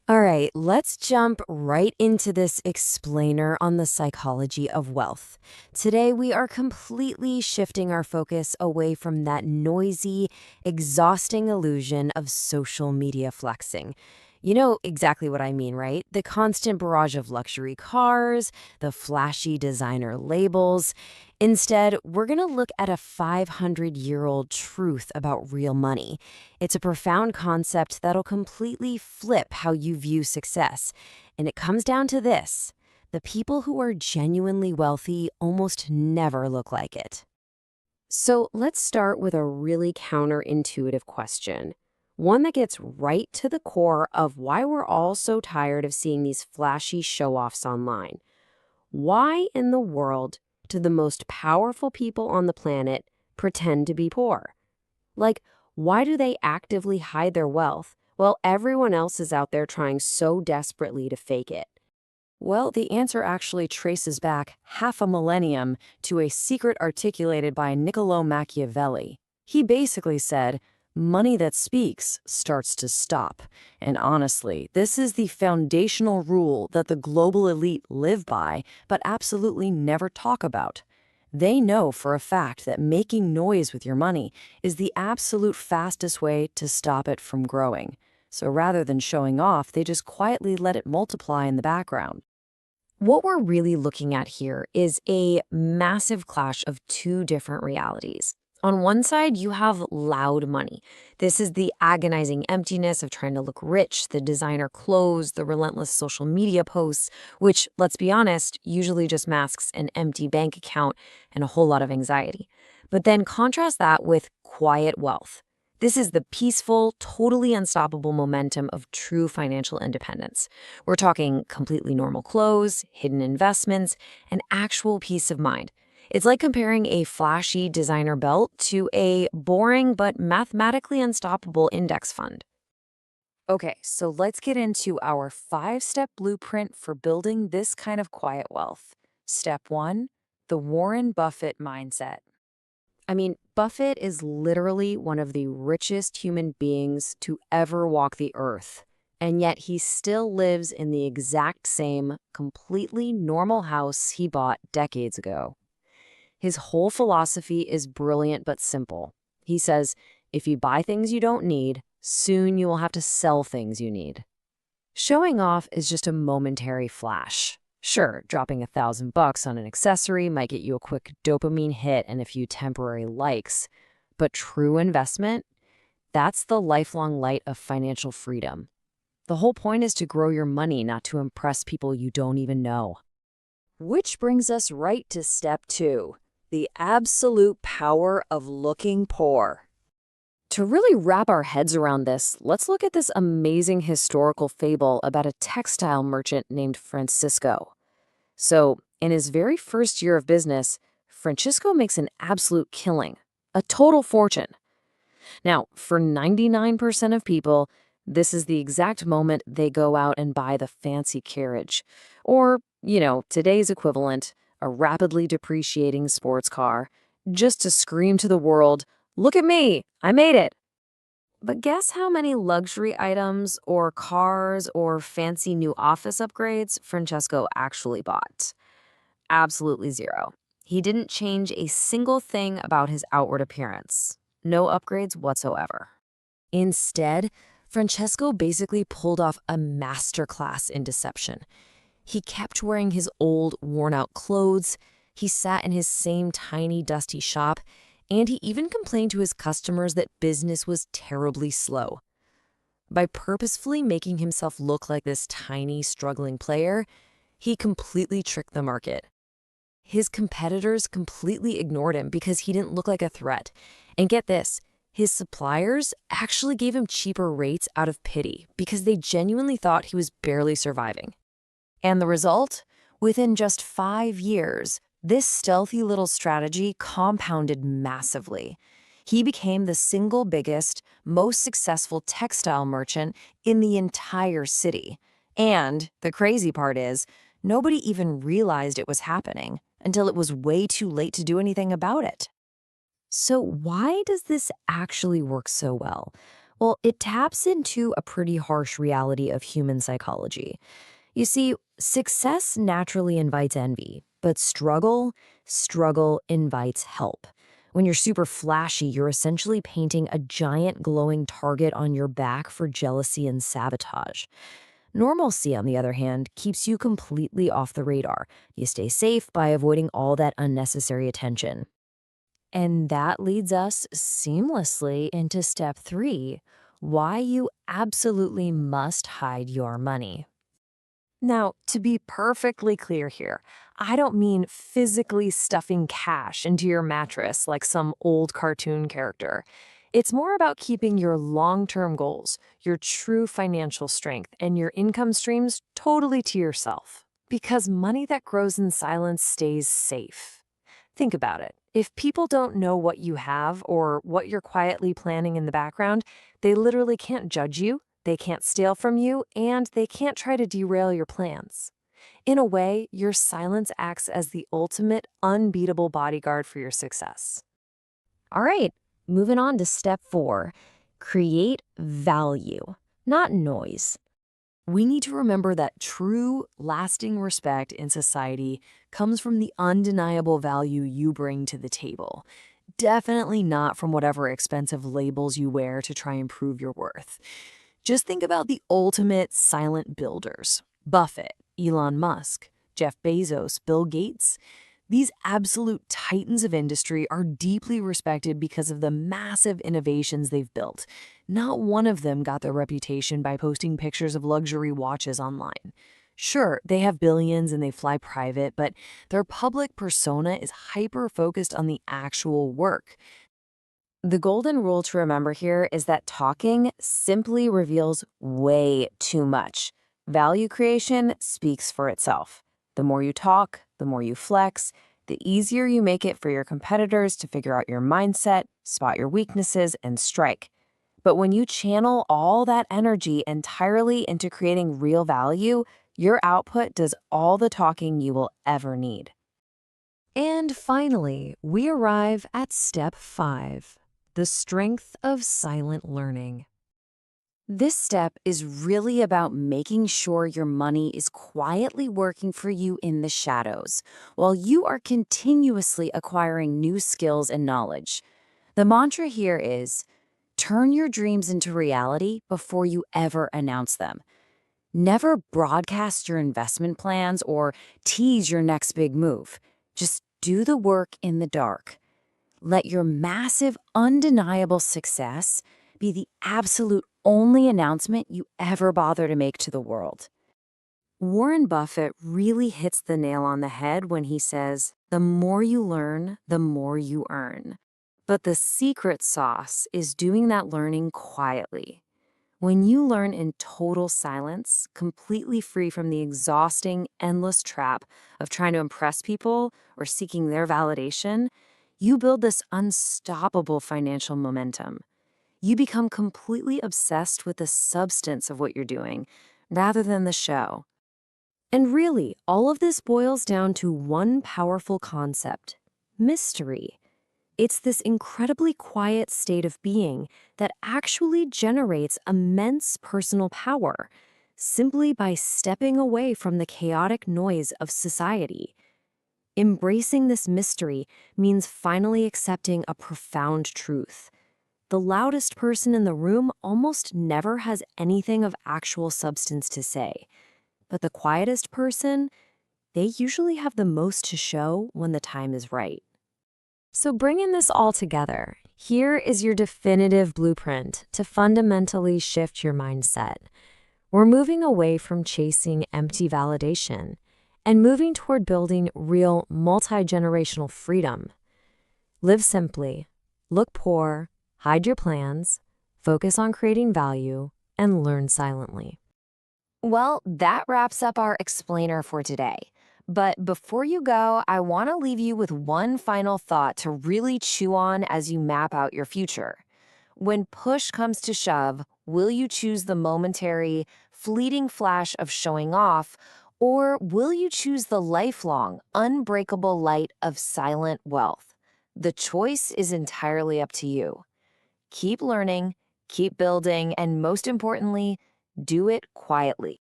All right, let's jump right into this explainer on the psychology of wealth. Today, we are completely shifting our focus away from that noisy, exhausting illusion of social media flexing. You know exactly what I mean, right? The constant barrage of luxury cars, the flashy designer labels. Instead, we're going to look at a 500-year-old truth about real money. It's a profound concept that'll completely flip how you view success. And it comes down to this: the people who are genuinely wealthy almost never look like it. So let's start with a really counterintuitive question. One that gets right to the core of why we're all so tired of seeing these flashy show offs online. Why in the world do the most powerful people on the planet pretend to be poor? Like, why do they actively hide their wealth while everyone else is out there trying so desperately to fake it? Well, the answer actually traces back half a millennium to a secret articulated by Niccolo Machiavelli. He basically said, money that speaks starts to stop. And honestly, this is the foundational rule that the global elite live by, but absolutely never talk about. They know for a fact that making noise with your money is the absolute fastest way to stop it from growing. So rather than showing off, they just quietly let it multiply in the background. What we're really looking at here is a massive clash of two different realities. On one side, you have loud money. This is the agonizing emptiness of trying to look rich, the designer clothes, the relentless social media posts, which, let's be honest, usually just masks an empty bank account and a whole lot of anxiety. But then contrast that with quiet wealth. This is the peaceful, totally unstoppable momentum of true financial independence. We're talking completely normal clothes, hidden investments, and actual peace of mind. It's like comparing a flashy designer belt to a boring but mathematically unstoppable index fund. Okay, so let's get into our 5-step blueprint for building this kind of quiet wealth. Step 1, the Warren Buffett mindset. I mean, Buffett is literally one of the richest human beings to ever walk the earth. And yet he still lives in the exact same, completely normal house he bought decades ago. His whole philosophy is brilliant but simple. He says, if you buy things you don't need, soon you will have to sell things you need. Showing off is just a momentary flash. Sure, dropping $1,000 on an accessory might get you a quick dopamine hit and a few temporary likes, but true investment, that's the lifelong light of financial freedom. The whole point is to grow your money, not to impress people you don't even know. Which brings us right to step 2, the absolute power of looking poor. To really wrap our heads around this, let's look at this amazing historical fable about a textile merchant named Francisco. So, in his very first year of business, Francisco makes an absolute killing, a total fortune. Now, for 99% of people, this is the exact moment they go out and buy the fancy carriage, or, today's equivalent, a rapidly depreciating sports car, just to scream to the world, look at me, I made it. But guess how many luxury items or cars or fancy new office upgrades Francesco actually bought? Absolutely zero. He didn't change a single thing about his outward appearance. No upgrades whatsoever. Instead, Francesco basically pulled off a masterclass in deception. He kept wearing his old, worn-out clothes, he sat in his same tiny, dusty shop, and he even complained to his customers that business was terribly slow. By purposefully making himself look like this tiny, struggling player, he completely tricked the market. His competitors completely ignored him because he didn't look like a threat. And get this, his suppliers actually gave him cheaper rates out of pity because they genuinely thought he was barely surviving. And the result? Within just 5 years, this stealthy little strategy compounded massively. He became the single biggest, most successful textile merchant in the entire city. And the crazy part is, nobody even realized it was happening until it was way too late to do anything about it. So why does this actually work so well? Well, it taps into a pretty harsh reality of human psychology. You see, success naturally invites envy, but struggle invites help. When you're super flashy, you're essentially painting a giant glowing target on your back for jealousy and sabotage. Normalcy, on the other hand, keeps you completely off the radar. You stay safe by avoiding all that unnecessary attention. And that leads us seamlessly into step 3, why you absolutely must hide your money. Now, to be perfectly clear here, I don't mean physically stuffing cash into your mattress like some old cartoon character. It's more about keeping your long-term goals, your true financial strength, and your income streams totally to yourself. Because money that grows in silence stays safe. Think about it. If people don't know what you have or what you're quietly planning in the background, they literally can't judge you, they can't steal from you, and they can't try to derail your plans. In a way, your silence acts as the ultimate, unbeatable bodyguard for your success. All right, moving on to step 4, create value, not noise. We need to remember that true, lasting respect in society comes from the undeniable value you bring to the table. Definitely not from whatever expensive labels you wear to try and prove your worth. Just think about the ultimate silent builders: Buffett, Elon Musk, Jeff Bezos, Bill Gates. These absolute titans of industry are deeply respected because of the massive innovations they've built. Not one of them got their reputation by posting pictures of luxury watches online. Sure, they have billions and they fly private, but their public persona is hyper-focused on the actual work. The golden rule to remember here is that talking simply reveals way too much. Value creation speaks for itself. The more you talk, the more you flex, the easier you make it for your competitors to figure out your mindset, spot your weaknesses, and strike. But when you channel all that energy entirely into creating real value, your output does all the talking you will ever need. And finally, we arrive at step 5, the strength of silent learning. This step is really about making sure your money is quietly working for you in the shadows, while you are continuously acquiring new skills and knowledge. The mantra here is, turn your dreams into reality before you ever announce them. Never broadcast your investment plans or tease your next big move. Just do the work in the dark. Let your massive, undeniable success be the absolute only announcement you ever bother to make to the world. Warren Buffett really hits the nail on the head when he says, the more you learn, the more you earn. But the secret sauce is doing that learning quietly. When you learn in total silence, completely free from the exhausting, endless trap of trying to impress people or seeking their validation, you build this unstoppable financial momentum. You become completely obsessed with the substance of what you're doing, rather than the show. And really, all of this boils down to one powerful concept: mystery. It's this incredibly quiet state of being that actually generates immense personal power, simply by stepping away from the chaotic noise of society. Embracing this mystery means finally accepting a profound truth. The loudest person in the room almost never has anything of actual substance to say, but the quietest person, they usually have the most to show when the time is right. So bringing this all together, here is your definitive blueprint to fundamentally shift your mindset. We're moving away from chasing empty validation and moving toward building real multi-generational freedom. Live simply, look poor, hide your plans, focus on creating value, and learn silently. Well, that wraps up our explainer for today. But before you go, I want to leave you with one final thought to really chew on as you map out your future. When push comes to shove, will you choose the momentary, fleeting flash of showing off, or will you choose the lifelong, unbreakable light of silent wealth? The choice is entirely up to you. Keep learning, keep building, and most importantly, do it quietly.